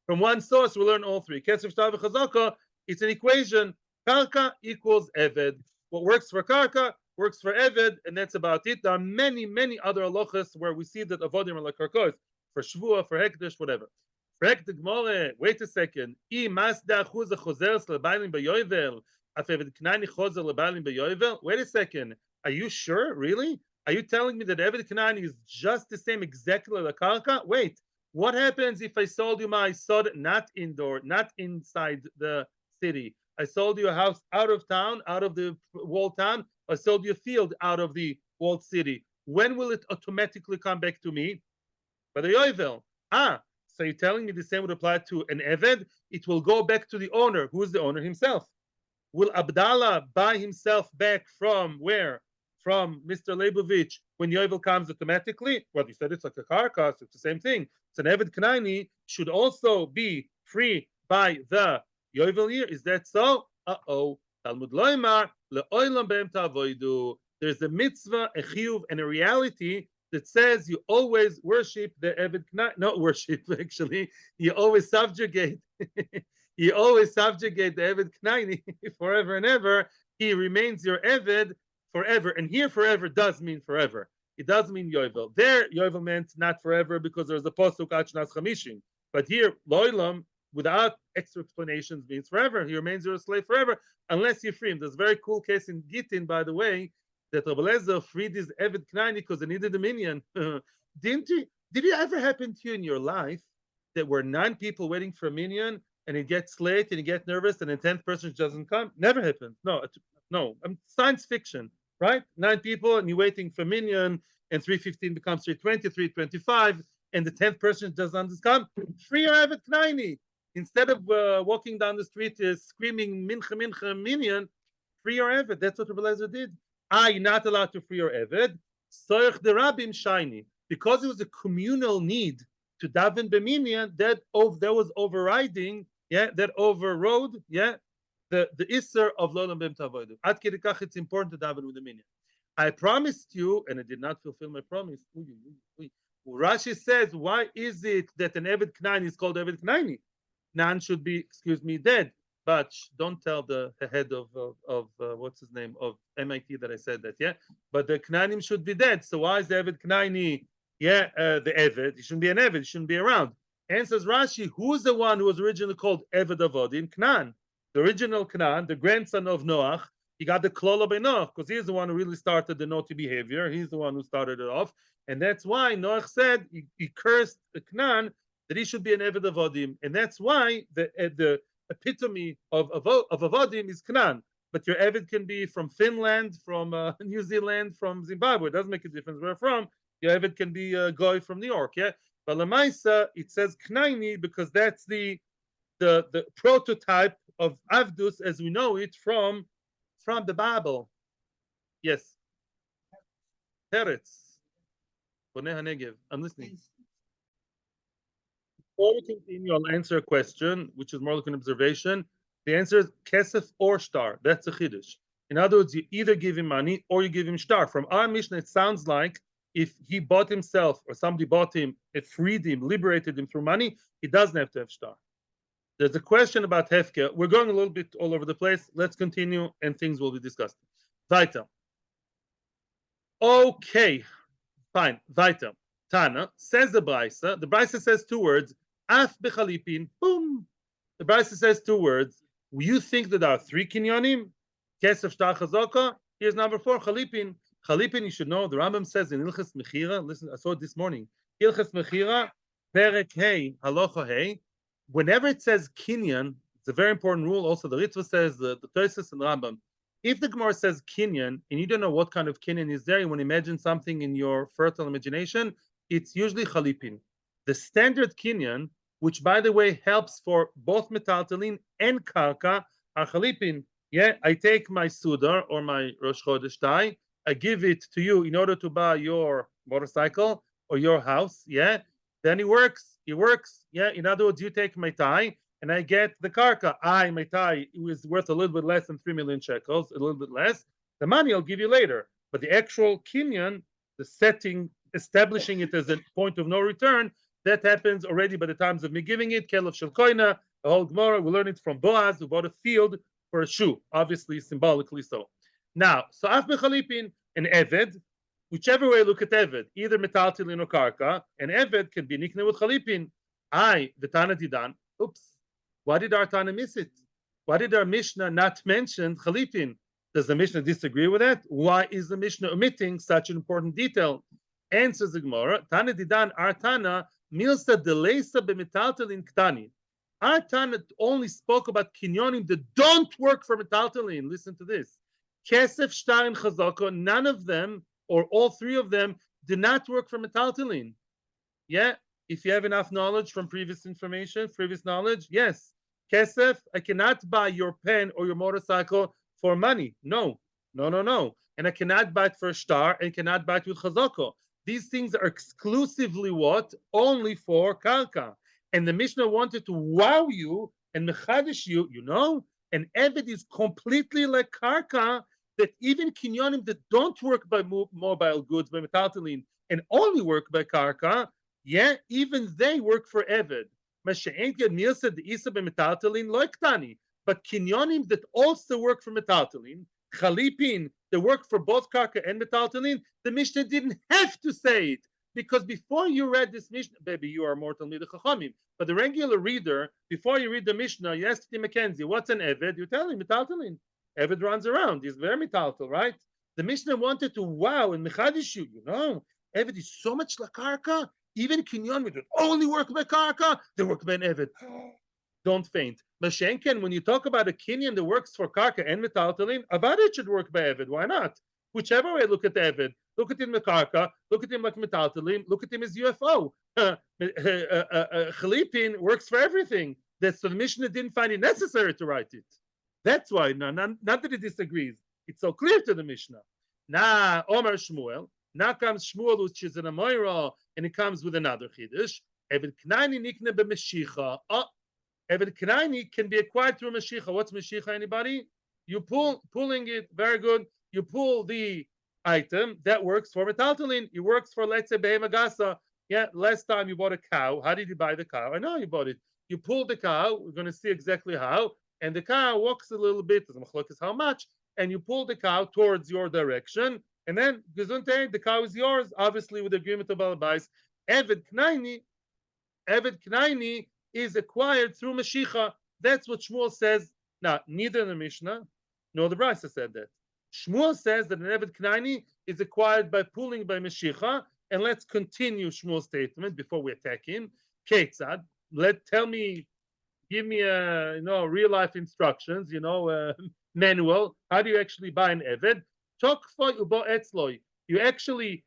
from one source. We learn all three. Kesef shtar b'chazoko. It's an equation. Karka equals Eved. What works for Karka works for Eved, and that's about it. There are many, many other halachas where we see that avodim are like karkos, for Shvua, for Hekdesh, whatever. Wait a second. Wait a second. Are you sure? Really? Are you telling me that Eved Kanani is just the same exactly like Karka? Wait. What happens if I sold you my sod not indoor, not inside the city? I sold you a house out of town, out of the walled town. I sold you a field out of the walled city. When will it automatically come back to me? By the Yovel. So you're telling me the same would apply to an Eved? It will go back to the owner. Who is the owner? Himself. Will Abdallah buy himself back from where? From Mr. Leibovich when Yovel comes automatically? Well, you said it's like a car cost. It's the same thing. So an Eved Knaini should also be free by the Yovel year. Is that so? Talmud loymar leolam be'em ta'avoidu. There's a mitzvah, a chiyuv, and a reality that says you always worship the Eved Knaini. Not worship, actually. You always subjugate. You always subjugate the Eved Knaini forever and ever. He remains your Eved forever. And here forever does mean forever. It does mean Yovel. There, Yovel meant not forever because there's a posuk Achnas Chamishim. But here, loilam, without extra explanations, means forever. He remains your slave forever unless you free him. There's a very cool case in Gittin, by the way, that Rabbi Lezer freed his Eved Knaini because they needed a minion. Did it ever happen to you in your life that were 9 people waiting for a minion and it gets late and you get nervous and the 10th person doesn't come? Never happened. No. Science fiction, right? 9 people and you're waiting for a minion and 3:15 becomes 3:20, 3:25, and the 10th person doesn't come. Free your Eved Knaini. Instead of walking down the street screaming mincha mincha minion, free your Eved. That's what Rabbi Lezer did. You're not allowed to free your Eved. Soich the Rabbim shiny. Because it was a communal need to daven b'minyan, that was overriding, that overrode, the isser of lolam b'em tavodu. Ad kedi kach, it's important to daven with the minyan. I promised you, and I did not fulfill my promise. Rashi says, why is it that an Eved Knaini is called Eved Knaini? None should be, dead. But don't tell the head of what's his name of MIT that I said that, But the Knainim should be dead. So why is the Eved Knaini, the Eved? He shouldn't be an Eved. He shouldn't be around. And says Rashi, who is the one who was originally called Eved Avodim? Canaan. The original Canaan, the grandson of Noach. He got the Klola by Noach because he's the one who really started the naughty behavior. He's the one who started it off. And that's why Noach said he cursed the Canaan that he should be an Eved Avodim. And that's why the epitome of Avodim is Canaan. But your Eved can be from Finland, from New Zealand, from Zimbabwe. It doesn't make a difference where from. Your Eved can be a guy from New York, But Lamaisa, it says Knaini because that's the prototype of Avdus as we know it from the Bible. Yes. Teretz. Boneh HaNegev. I'm listening. Before we continue, I'll answer a question, which is more like an observation. The answer is kesef or star. That's a chiddush. In other words, you either give him money or you give him star. From our Mishnah, it sounds like if he bought himself or somebody bought him, it freed him, liberated him through money, he doesn't have to have star. There's a question about hefker. We're going a little bit all over the place. Let's continue and things will be discussed. Weiter. Okay, fine. Weiter. Tana says the Braisa. The Braisa says 2 words. Af bechalipin. Boom. The Braisa says 2 words. You think that there are 3 kinyonim? Kesef shtar chazaka. Here's number 4. Chalipin. Chalipin, you should know. The Rambam says in Ilches Mechira. Listen, I saw it this morning. Ilches Mechira, Perek Hey, Halacha Hey. Whenever it says kinyan, it's a very important rule. Also, the Ritva says the Tosfos and Rambam. If the Gemara says kinyan and you don't know what kind of kinyan is there, you want to imagine something in your fertile imagination, it's usually chalipin. The standard kinyan, which by the way helps for both metaltalin and karka, are chalipin. I take my sudar or my Rosh Chodesh tie, I give it to you in order to buy your motorcycle or your house, then it works. In other words, you take my tie and I get the karka. My tie is worth a little bit less than 3 million shekels, a little bit less. The money I'll give you later. But the actual kinyan, the setting, establishing it as a point of no return, that happens already by the times of me giving it. Kelev shel koina, the whole Gemara, we learn it from Boaz, who bought a field for a shoe, obviously symbolically so. Now, so af bechalipin, an Eved, whichever way you look at Eved, either metaltalin or karka, an Eved can be nikne with chalipin. The Tana Didan. Oops. Why did our Tana miss it? Why did our Mishnah not mention chalipin? Does the Mishnah disagree with that? Why is the Mishnah omitting such an important detail? Answers the Gemara. Tana Didan, our Tana, milsa delesa b'metaltalin ktani. Our Tana only spoke about kinyonim that don't work for metaltalin. Listen to this. Kesef, shtar, and chazaka, none of them, or all 3 of them, do not work for metaltalin. If you have enough knowledge from previous knowledge, yes. Kesef, I cannot buy your pen or your motorcycle for money. No. And I cannot buy it for a star and cannot buy it with chazaka. These things are exclusively what? Only for karka. And the Mishnah wanted to wow you and mechadish you, and Eved is completely like karka, that even kinyonim that don't work by mobile goods, by metaltalin, and only work by karka, even they work for Eved. But kinyonim that also work for metaltalin, chalipin, that work for both karka and metaltalin, the Mishnah didn't have to say it. Because before you read this Mishnah, baby, you are more Talmidei Chachamim. But the regular reader, before you read the Mishnah, you ask Tim Mackenzie, what's an Eved? You tell him, metaltalin. Eved runs around. He's very metaltal, right? The Mishnah wanted to wow and mechadish you. Eved is so much like karka. Even kinyon would only work by karka. They work by an Eved. Don't faint. Mashenken, when you talk about a kinyan that works for karka and metaltalin, about it should work by Eved. Why not? Whichever way, look at the Eved. Look at him like karka. Look at him like metaltalin. Look at him as UFO. Chalipin works for everything. That's so the Mishnah didn't find it necessary to write it. That's why. Not that it disagrees. It's so clear to the Mishnah. Now, Omer Shmuel. Now comes Shmuel, which is an Amoira, and it comes with another Chiddush. Eved Knaini nikne b'Meshicha. Eved Knaini can be acquired through Meshicha. What's Meshicha, anybody? You pulling it, very good. You pull the item, that works for metaltalin. It works for, let's say, behemagasa. Yeah, last time you bought a cow. How did you buy the cow? I know you bought it. You pull the cow. We're going to see exactly how. And the cow walks a little bit. How much? And you pull the cow towards your direction. And then, gesundheit, the cow is yours, obviously with the agreement of Balabais. Eved Knaini is acquired through Meshicha. That's what Shmuel says. Now, neither the Mishnah nor the Brisa said that. Shmuel says that an Eved Knaini is acquired by pulling by Meshicha. And let's continue Shmuel's statement before we attack him. Ketzad, give me a real life instructions, manual. How do you actually buy an Eved? You actually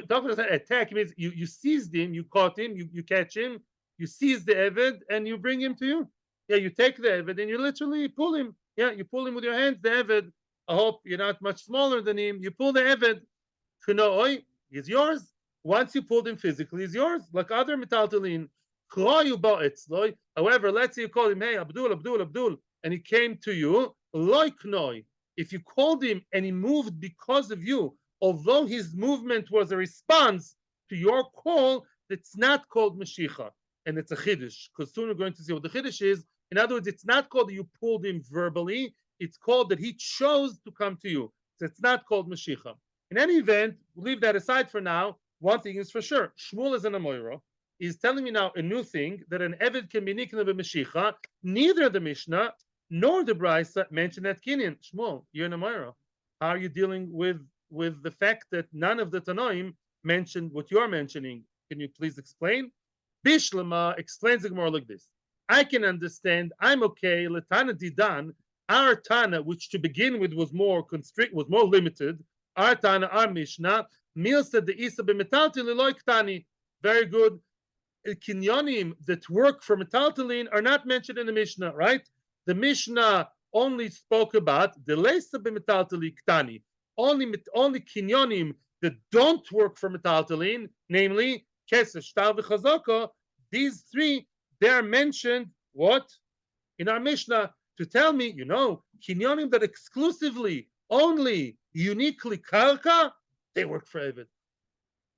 talk about attack means you seized him, you caught him, you catch him, you seize the Eved and you bring him to you. Yeah, you take the Eved and you literally pull him. Yeah, you pull him with your hands, the Eved. I hope you're not much smaller than him. You pull the Eved. He's yours. Once you pulled him physically, he's yours. Like other metaltalin. However, let's say you call him, hey, Abdul, and he came to you, if you called him and he moved because of you, although his movement was a response to your call, it's not called Mashicha. And it's a Chiddush, because soon we're going to see what the Chiddush is. In other words, it's not called that you pulled him verbally, it's called that he chose to come to you. So it's not called Mashicha. In any event, we'll leave that aside for now. One thing is for sure, Shmuel is an Amoira. He's telling me now a new thing, that an Eved can be nikna b'Mashicha. Neither the Mishnah nor the Brisa mention that Kinyan. Shmuel, you're an Amoira. How are you dealing with the fact that none of the Tanoim mentioned what you're mentioning? Can you please explain? Bishlama explains the Gemara like this. I can understand, I'm okay, Latana Didan, our Tana, which to begin with was more limited, our Tana, our Mishnah, Milsa de Isa b'metalti l'loy ktani. Very good. Kinyonim that work for metaltalin are not mentioned in the Mishnah, right? The Mishnah only spoke about the leisa b'metaltali ktani. Only kinyonim that don't work for metaltalin, namely kesef, shtar, v'chazaka. These three, they're mentioned what in our Mishnah to tell me, kinyonim that exclusively, only, uniquely karka, they work for Eved.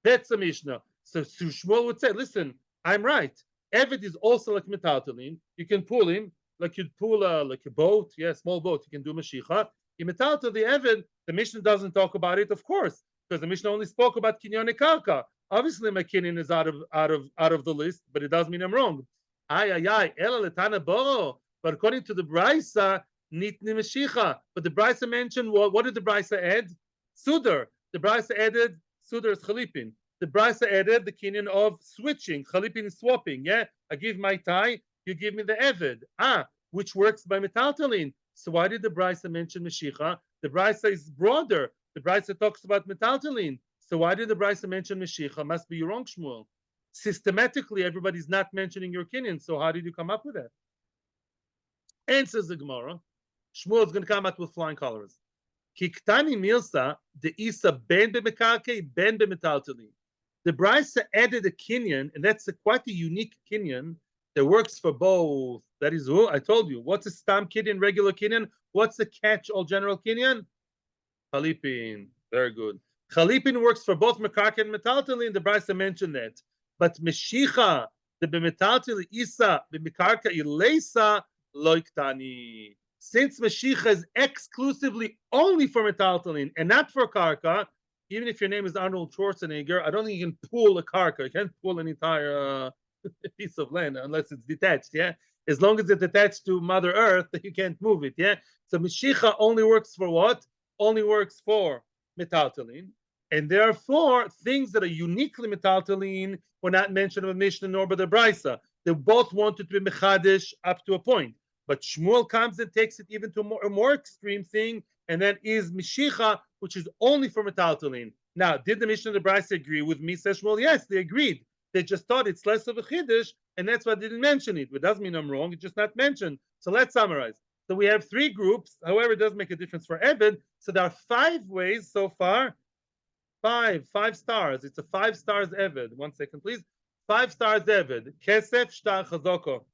That's the Mishnah. So Shmuel would say, listen, I'm right. Eved is also like metaltalin. You can pull him like you'd pull a boat, small boat. You can do Mashicha. In metaltal, the Eved, the Mishnah doesn't talk about it, of course, because the Mishnah only spoke about kinyon karka. Obviously, my kinyon is out of the list, but it doesn't mean I'm wrong. Ela letana boro. But according to the Brisa, nitni Mashicha. But the Brisa mentioned what did the Brisa add? Sudar. The Brisa added Sudar is Chalipin. The Brisa added the kinyan of switching. Chalipin is swapping. Yeah, I give my tie, you give me the Eved. Which works by metaltalin. So why did the Brisa mention Mashicha? The Brisa is broader. The Brisa talks about metaltalin. So why did the Brisa mention Mashicha? Must be wrong, Shmuel. Systematically, everybody's not mentioning your kinyan. So how did you come up with that? Answers the Gemara. Shmuel is going to come out with flying colors. Kiktani milsa the isa ben bemekarke ben bemetaltalin. The Brisa added a kinyan, and that's quite a unique kinyan that works for both. That is who I told you. What's a stam kinyan, regular kinyan? What's the catch-all general kinyan? Chalipin. Very good. Chalipin works for both mekarke and metaltalin. The Brisa mentioned that. But Meshicha, the bemetaltalin isa bemekarke ileisa loiktani. Since Mashicha is exclusively only for metaltalin and not for karka, even if your name is Arnold Schwarzenegger, I don't think you can pull a karka. You can't pull an entire piece of land unless it's detached, yeah? As long as it's attached to Mother Earth, you can't move it, yeah? So Mashicha only works for what? only works for metaltalin, and therefore things that are uniquely metaltalin were not mentioned in the Mishnah nor by the Brisa. They both wanted to be mechadish up to a point, but Shmuel comes and takes it even to a more extreme thing, and that is mishicha, which is only for metaltalin. Now, did the Mishnah and the Brisa agree with me? Says Shmuel, yes, they agreed. They just thought it's less of a chiddush, and that's why they didn't mention it. It doesn't mean I'm wrong; it's just not mentioned. So let's summarize. So we have three groups. However, it does make a difference for Eved. So there are 5 ways so far. Five stars. It's a 5 stars Eved. 1 second, please. 5 stars Eved. Kesef, shtar, chazoko.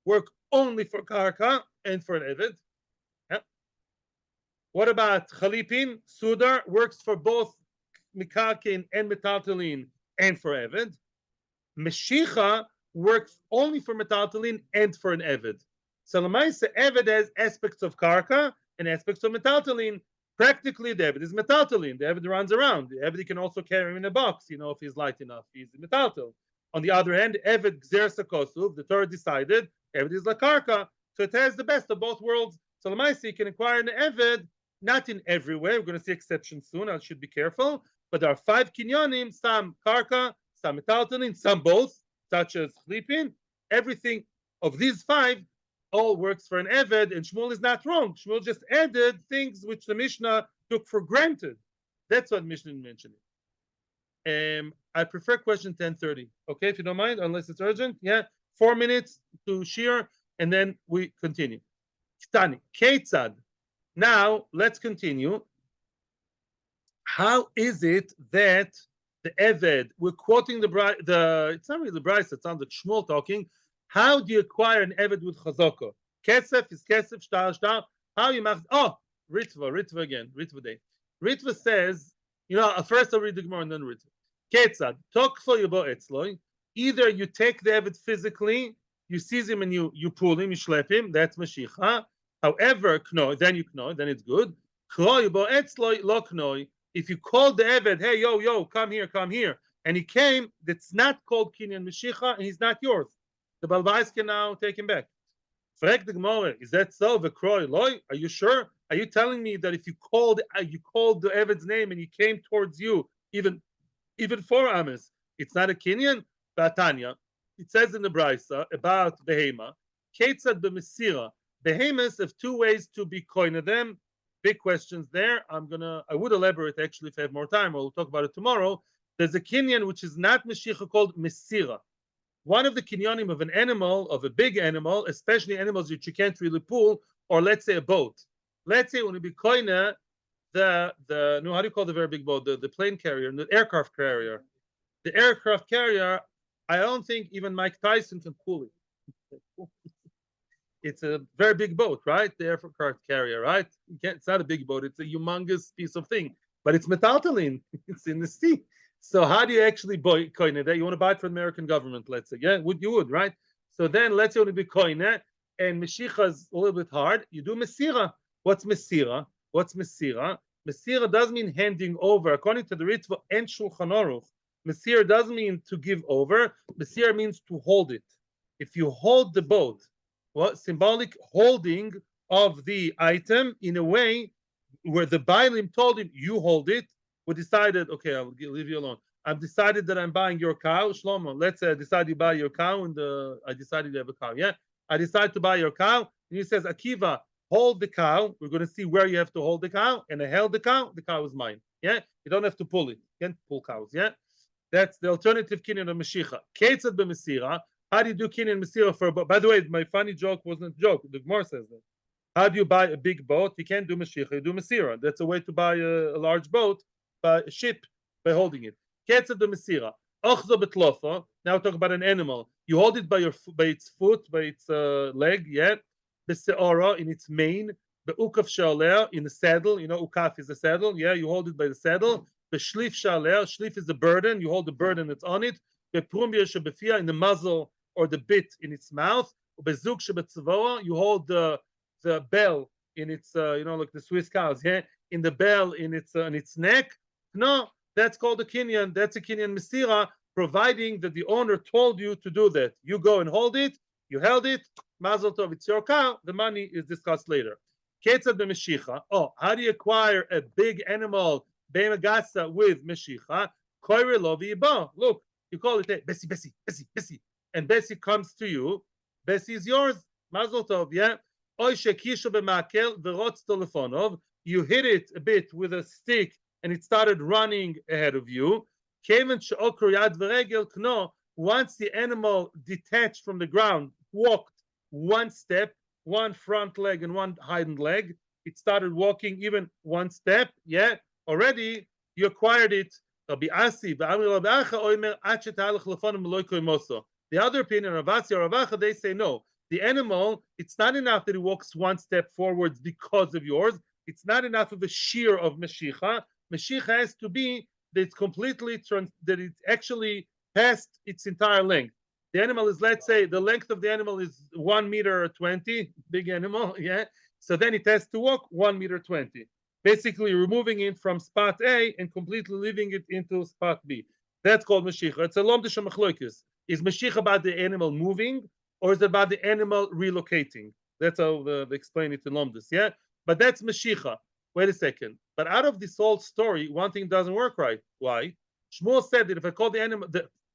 Work only for karka and for an Eved. Yeah. What about chalipin? Sudar works for both mikakin and metaltalin and for Eved. Meshicha works only for metaltalin and for an Eved. So Lamaisa Eved has aspects of karka and aspects of metaltalin. Practically, the Eved is metaltalin. The Eved runs around. The Eved can also carry him in a box, if he's light enough. He's metaltal. On the other hand, Eved gzersa kosuv, the Torah decided, Eved is la karka, so it has the best of both worlds. So Lamaisa, you can acquire an Eved, not in every way. We're going to see exceptions soon. I should be careful. But there are 5 kinyonim, some karka, some metaltalin, some both, such as chlipin. Everything of these 5 all works for an Eved, and Shmuel is not wrong. Shmuel just added things which the Mishnah took for granted. That's what Mishnah mentioned. I prefer question 10:30. Okay, if you don't mind, unless it's urgent. Yeah, 4 minutes to Shiur, and then we continue. Tani, Ketzad. Now let's continue. How is it that the Eved, we're quoting it's not really the Bryce, it sounds like Shmuel talking. How do you acquire an Eved with chazoko? Kesef is kesef, shtar, shtar. How you mach? Oh, Ritva again, Ritva day. Ritva says, first I'll read the Gemara and then Ritva. Ketzad, tokfo yabo etzloi. Either you take the Eved physically, you seize him and you pull him, you schlep him, that's Mashicha. However, then it's good. Klo yabo etzloi lo knoi. If you call the Eved, hey, yo, come here, and he came, that's not called Kinyan Mashicha, and he's not yours. The Balbais can now take him back. Frek the Gemara, is that so? V'kroi loy? Are you sure? Are you telling me that if you called the Eved's name and he came towards you, even for Ames, it's not a Kinyan? Batanya, it says in the Brisa about Behema, Ketzad b'Mesira. Behemoths have 2 ways to be koine them. Big questions there. I would elaborate actually if I have more time. We'll talk about it tomorrow. There's a Kinyan which is not Meshicha called Mesira. One of the kinyonim of an animal, of a big animal, especially animals that you can't really pull, or let's say a boat. Let's say when you be koine, how do you call the very big boat? The plane carrier, the aircraft carrier. The aircraft carrier, I don't think even Mike Tyson can pull it. It's a very big boat, right? The aircraft carrier, right? It's not a big boat. It's a humongous piece of thing. But it's metaltalin. It's in the sea. So how do you actually buy coin it? You want to buy it from the American government, let's say. Yeah, you would, right? So then let's say you want to be coin it, and Meshicha is a little bit hard. You do Mesira. What's Mesira? Mesira does mean handing over. According to the Ritva and Shulchan Aruch, Mesira doesn't mean to give over. Mesira means to hold it. If you hold the boat, symbolic holding of the item in a way where the Bailim told him, you hold it, we decided, okay, I'll leave you alone. I've decided that I'm buying your cow, Shlomo. Let's say I decide you buy your cow, and I decided you have a cow. Yeah, I decide to buy your cow, and he says, Akiva, hold the cow. We're going to see where you have to hold the cow, and I held the cow is mine. Yeah, you don't have to pull it. You can't pull cows. Yeah, that's the alternative kinyan of Mashicha. Ketzad b'Mesira. How do you do kinyan Mesira for a boat? By the way, my funny joke wasn't a joke. The Gemara says that. How do you buy a big boat? You can't do Mashicha, you do Mesira. That's a way to buy a large boat, by a ship, by holding it. Ketzad b'Mesira. Ochzo betlofa. Now talk about an animal. You hold it by its foot, by its leg, yeah. B'seora, in its mane. Be'ukaf shaleh, in the saddle. Ukaf is the saddle. Yeah, you hold it by the saddle. Be'shlif shaleh. Shlif is the burden. You hold the burden that's on it. Be'prum yeshabefia, in the muzzle or the bit in its mouth. Be'zuk shebetzavoa, you hold the bell in its, like the Swiss cows, yeah, in the bell in its neck. No, that's called a kinyan. That's a kinyan Mesira, providing that the owner told you to do that. You go and hold it. You held it. Mazel tov, it's your cow. The money is discussed later. Ketzad b'Mashicha. Oh, how do you acquire a big animal b'Magasa with Mashicha? Koire lo v'yiba. Look, you call it Bessie, Bessie, Bessie, Bessie, and Bessie comes to you. Bessie is yours. Mazel tov, yeah. Oy shekisha b'makel v'rotz telefonov. You hit it a bit with a stick, and it started running ahead of you. Keven she'okor yad v'regel kno. Once the animal detached from the ground, walked one step, one front leg and one hind leg, it started walking even one step, yeah, already you acquired it. The other opinion, Ravasi or Ravacha, they say no. The animal, it's not enough that it walks one step forwards because of yours. It's not enough of a shear of Mashicha. Mashicha has to be that it's completely, that it's actually past its entire length. The animal is, let's say, the length of the animal is 1 meter 20, big animal, yeah. So then it has to walk 1 meter 20, basically removing it from spot A and completely leaving it into spot B. That's called Mashicha. It's a lomdish machloikis. Is Mashicha about the animal moving, or is it about the animal relocating? That's how they explain it in lomdis, yeah. But that's Mashicha. Wait a second. But out of this whole story, one thing doesn't work right. Why? Shmuel said that if I call the animal,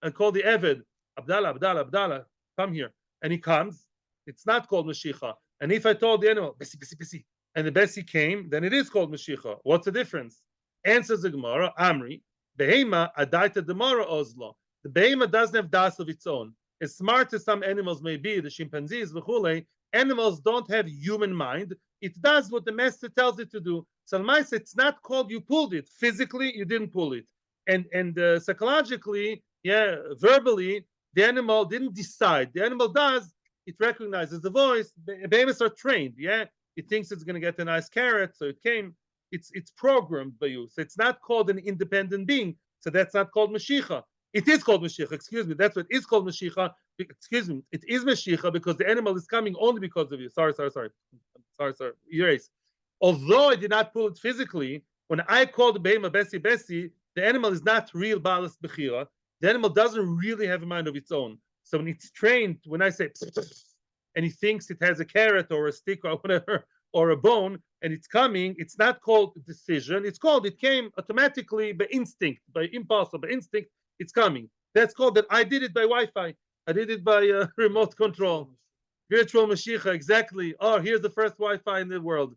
I call the Eved, Abdallah, come here. And he comes, it's not called Mashicha. And if I told the animal, Bessie, Bessie, Bessie, and the Bessie came, then it is called Mashicha. What's the difference? Answers the Gemara, Amri, Behema adaita demara ozlo. The Behema doesn't have das of its own. As smart as some animals may be, the chimpanzees, v'chule, animals don't have human mind. It does what the master tells it to do. So it's not called you pulled it. Physically, you didn't pull it. And psychologically, yeah, verbally, the animal didn't decide. The animal does. It recognizes the voice. Babies are trained. Yeah, it thinks it's going to get a nice carrot, so it came. It's programmed by you. So it's not called an independent being. So that's not called Mashicha. It is called Mashicha. Excuse me. That's what is called Mashicha. Excuse me. It is Mashicha because the animal is coming only because of you. Sorry. Erase. Although I did not pull it physically, when I called the behema Bessie, the animal is not real balas bechira. The animal doesn't really have a mind of its own. So when it's trained, when I say and he thinks it has a carrot or a stick or whatever or a bone and it's coming, it's not called decision. It's called, it came automatically by instinct, by impulse, by instinct, it's coming. That's called that I did it by Wi-Fi. I did it by remote control. Virtual Mashiach, exactly. Oh, here's the first Wi-Fi in the world.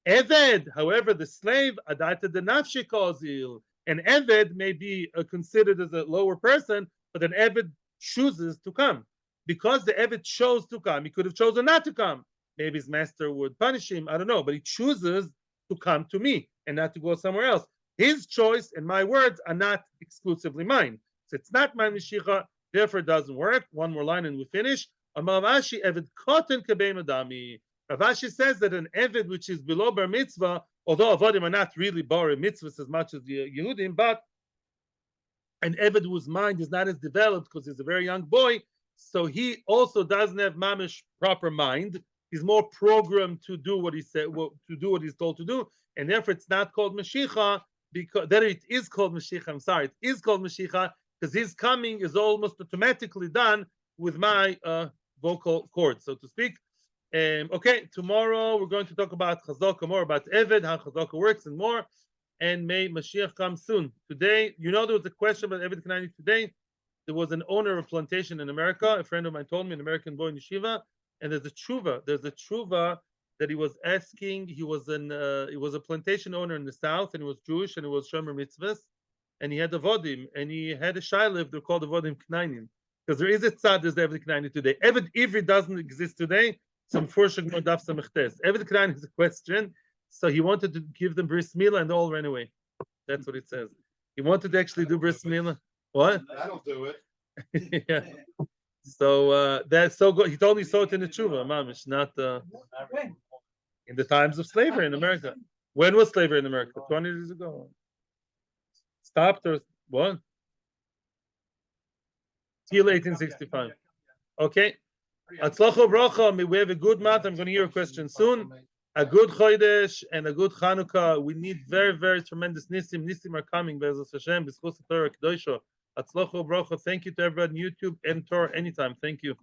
Eved, however, the slave, adata de nafshi kozil. An Eved may be considered as a lower person, but an Eved chooses to come. Because the Eved chose to come, he could have chosen not to come. Maybe his master would punish him, I don't know, but he chooses to come to me and not to go somewhere else. His choice and my words are not exclusively mine. So it's not my Mashiach, therefore it doesn't work. One more line and we finish. Amavashi Eved koten kebei madami. Rav Ashi says that an Eved which is below bar mitzvah, although Avodim are not really bar mitzvahs as much as the Yehudim, but an Eved whose mind is not as developed because he's a very young boy, so he also doesn't have mamish proper mind. He's more programmed to do what he said, to do what he's told to do, and therefore it's not called Mashiach, because that it is called Mashiach. I'm sorry, it is called Mashiach because his coming is almost automatically done with my vocal cords, so to speak. Okay, tomorrow we're going to talk about Chazaka, more about Eved, how Chazaka works, and more. And may Mashiach come soon. Today, you know, there was a question about Eved Canaanite today. There was an owner of a plantation in America. A friend of mine told me, an American boy in yeshiva, and there's a tshuva that he was asking. He was a plantation owner in the south, and he was Jewish, and he was shomer mitzvahs, and he had the vodim, and he had a shaila. They're called the vodim Canaanim, because there is a tzad as the Eved Canaanite today. Eved Ivri doesn't exist today. Some forshak no daf samechtes. Eved Canaanite is a question. So he wanted to give them bris milah, and they all ran away. That's what it says. He wanted to actually do bris milah. What? That'll do it. Yeah. So that's so good. He told me so it in the tshuva, mamish, not in the times of slavery in America. When was slavery in America? 20 years ago. Stopped or what? Till 1865. Okay. Atzlacha bracha. We have a good month. I'm going to hear a question soon. A good Chodesh and a good Chanukah. We need very, very tremendous Nisim. Nisim are coming. Be'ezus Hashem, b'zchus Torah Kedosha. Atzlacha bracha. Thank you to everybody on YouTube and Torah anytime. Thank you.